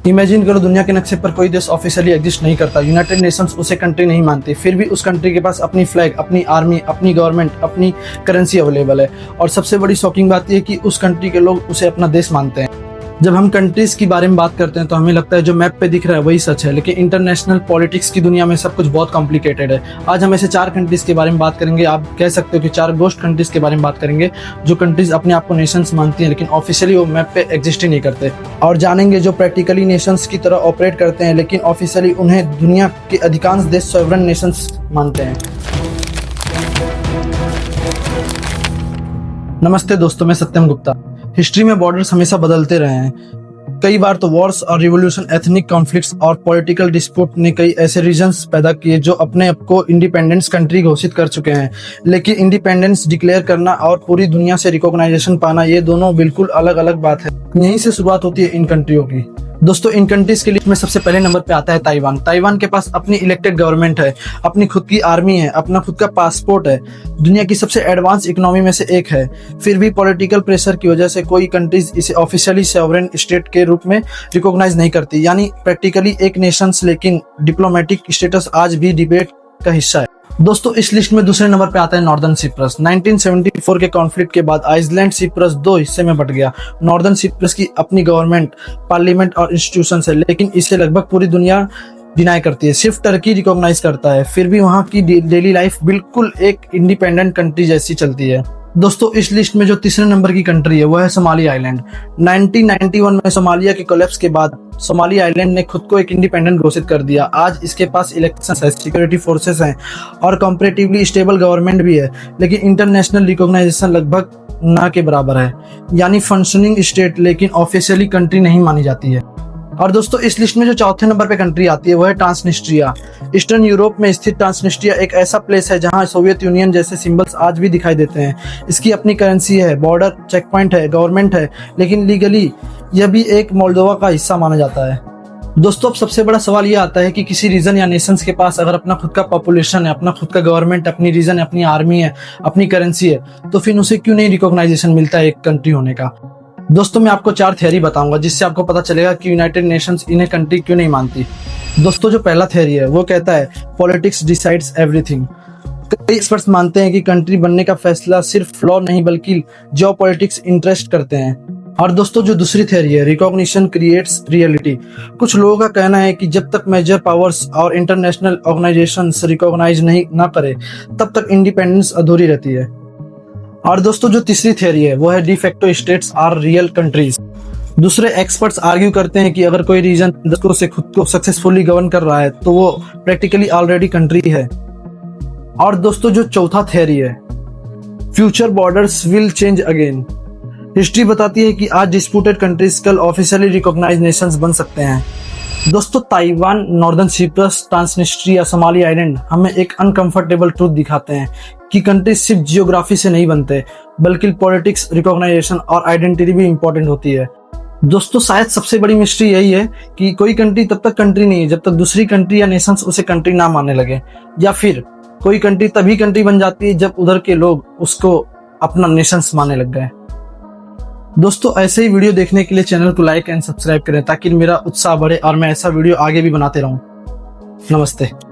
Imagine करो दुनिया के नक्शे पर कोई देश ऑफिशियली एग्जिस्ट नहीं करता, यूनाइटेड नेशंस उसे कंट्री नहीं मानती, फिर भी उस कंट्री के पास अपनी फ्लैग, अपनी आर्मी, अपनी गवर्नमेंट, अपनी करेंसी अवेलेबल है। और सबसे बड़ी शॉकिंग बात यह है कि उस कंट्री के लोग उसे अपना देश मानते हैं। जब हम कंट्रीज की बारे में बात करते हैं तो हमें लगता है जो मैप पे दिख रहा है वही सच है, लेकिन इंटरनेशनल पॉलिटिक्स की दुनिया में सब कुछ बहुत कॉम्प्लिकेटेड है। आज हम ऐसे 4 कंट्रीज के बारे में बात करेंगे, आप कह सकते हो कि 4 गोस्ट कंट्रीज के बारे में बात करेंगे जो कंट्रीज अपने आप को नेशंस मानती हैं लेकिन ऑफिशियली वो मैप पे एग्जिस्ट ही नहीं करते। और जानेंगे जो प्रैक्टिकली नेशंस की तरह ऑपरेट करते हैं लेकिन ऑफिशियली उन्हें दुनिया के अधिकांश देश सॉवरेन नेशंस मानते हैं। नमस्ते दोस्तों, मैं सत्यम गुप्ता। हिस्ट्री में बॉर्डर्स हमेशा बदलते रहे हैं। कई बार तो वॉर्स और रिवॉल्यूशन, एथनिक कॉन्फ्लिक्ट्स और पॉलिटिकल डिस्प्यूट ने कई ऐसे रीजन्स पैदा किए जो अपने आप को इंडिपेंडेंस कंट्री घोषित कर चुके हैं। लेकिन इंडिपेंडेंस डिक्लेयर करना और पूरी दुनिया से रिकॉग्नाइजेशन पाना, ये दोनों बिल्कुल अलग अलग बात है। यहीं से शुरुआत होती है इन कंट्रियों की। दोस्तों, इन कंट्रीज के लिस्ट में सबसे पहले नंबर पे आता है ताइवान। ताइवान के पास अपनी इलेक्टेड गवर्नमेंट है, अपनी खुद की आर्मी है, अपना खुद का पासपोर्ट है, दुनिया की सबसे एडवांस इकोनॉमी में से एक है। फिर भी पॉलिटिकल प्रेशर की वजह से कोई कंट्रीज इसे ऑफिशियली सॉवरेन स्टेट के रूप में रिकॉग्नाइज नहीं करती, यानी प्रैक्टिकली एक नेशंस, लेकिन डिप्लोमेटिक स्टेटस आज भी डिबेट का हिस्सा है। दोस्तों, इस लिस्ट में दूसरे नंबर पे आता है नॉर्दर्न सिप्रस। 1974 के कॉन्फ्लिक्ट के बाद आइसलैंड सिप्रस 2 हिस्से में बट गया। नॉर्दर्न सिप्रस की अपनी गवर्नमेंट, पार्लियामेंट और इंस्टीट्यूशंस है, लेकिन इसे लगभग पूरी दुनिया डिनाई करती है। सिर्फ टर्की रिकॉग्नाइज करता है। फिर भी वहाँ की डेली लाइफ बिल्कुल एक इंडिपेंडेंट कंट्री जैसी चलती है। दोस्तों, इस लिस्ट में जो तीसरे नंबर की कंट्री है वो है सोमाली आइलैंड। 1991 में सोमालिया के कोलैप्स के बाद सोमाली आइलैंड ने खुद को एक इंडिपेंडेंट घोषित कर दिया। आज इसके पास इलेक्शंस है, सिक्योरिटी फोर्सेस हैं और कंपैरेटिवली स्टेबल गवर्नमेंट भी है, लेकिन इंटरनेशनल रिकॉग्नाइजेशन लगभग ना के बराबर है, यानी फंक्शनिंग स्टेट लेकिन ऑफिशियली कंट्री नहीं मानी जाती है। और दोस्तों, इस लिस्ट में जो चौथे नंबर पे कंट्री आती है वो है ट्रांसनिस्ट्रिया। ईस्टर्न यूरोप में स्थित ट्रांसनिस्ट्रिया एक ऐसा प्लेस है जहां सोवियत यूनियन जैसे सिंबल्स आज भी दिखाई देते हैं। इसकी अपनी करेंसी है, बॉर्डर चेक पॉइंट है, गवर्नमेंट है, लेकिन लीगली यह भी एक मोल्डोवा का हिस्सा माना जाता है। दोस्तों, अब सबसे बड़ा सवाल यह आता है कि किसी रीजन या नेशंस के पास अगर अपना खुद का पॉपुलेशन है, अपना खुद का गवर्नमेंट, अपनी रीजन है, अपनी आर्मी है, अपनी करेंसी है, तो फिर उसे क्यों नहीं रिकॉग्नाइजेशन मिलता है एक कंट्री होने का। दोस्तों, मैं आपको 4 थ्योरी बताऊंगा जिससे आपको पता चलेगा कि यूनाइटेड नेशंस इन्हें कंट्री क्यों नहीं मानती। दोस्तों, जो पहला थ्योरी है वो कहता है पॉलिटिक्स डिसाइड्स एवरीथिंग। कई एक्सपर्ट्स मानते हैं कि कंट्री बनने का फैसला सिर्फ लॉ नहीं बल्कि जियोपॉलिटिक्स इंटरेस्ट करते हैं। और दोस्तों, जो दूसरी थ्योरी है रिकॉग्निशन क्रिएट्स रियलिटी। कुछ लोगों का कहना है कि जब तक मेजर पावर्स और इंटरनेशनल ऑर्गेनाइजेशंस रिकॉग्नाइज नहीं ना करे तब तक इंडिपेंडेंस अधूरी रहती है। और दोस्तों, जो तीसरी थ्योरी है वो है de facto states are real countries. दूसरे एक्सपर्ट्स आर्ग्यू करते हैं कि अगर कोई रीजन दशकों से खुद को सक्सेसफुली गवर्न कर रहा है तो वो प्रैक्टिकली ऑलरेडी कंट्री है। और दोस्तों, जो चौथा थ्योरी है future borders will change again. History बताती है कि आज डिस्प्यूटेड कंट्रीज कल ऑफिशियली रिकॉग्नाइज नेशंस बन सकते हैं। दोस्तों, Taiwan, northern Cyprus, Transnistria, Somali island हमें एक अनकंफर्टेबल ट्रूथ दिखाते हैं कि कंट्रीज सिर्फ जियोग्राफी से नहीं बनते बल्कि पॉलिटिक्स, रिकॉग्नाइजेशन और आइडेंटिटी भी इंपॉर्टेंट होती है। दोस्तों, शायद सबसे बड़ी मिस्ट्री यही है कि कोई कंट्री तब तक कंट्री नहीं है जब तक दूसरी कंट्री या नेशंस उसे कंट्री ना मानने लगे, या फिर कोई कंट्री तभी कंट्री बन जाती है जब उधर के लोग उसको अपना नेशंस मानने लग गए। दोस्तों, ऐसे ही वीडियो देखने के लिए चैनल को लाइक एंड सब्सक्राइब करें ताकि मेरा उत्साह बढ़े और मैं ऐसा वीडियो आगे भी बनाते रहूं। नमस्ते।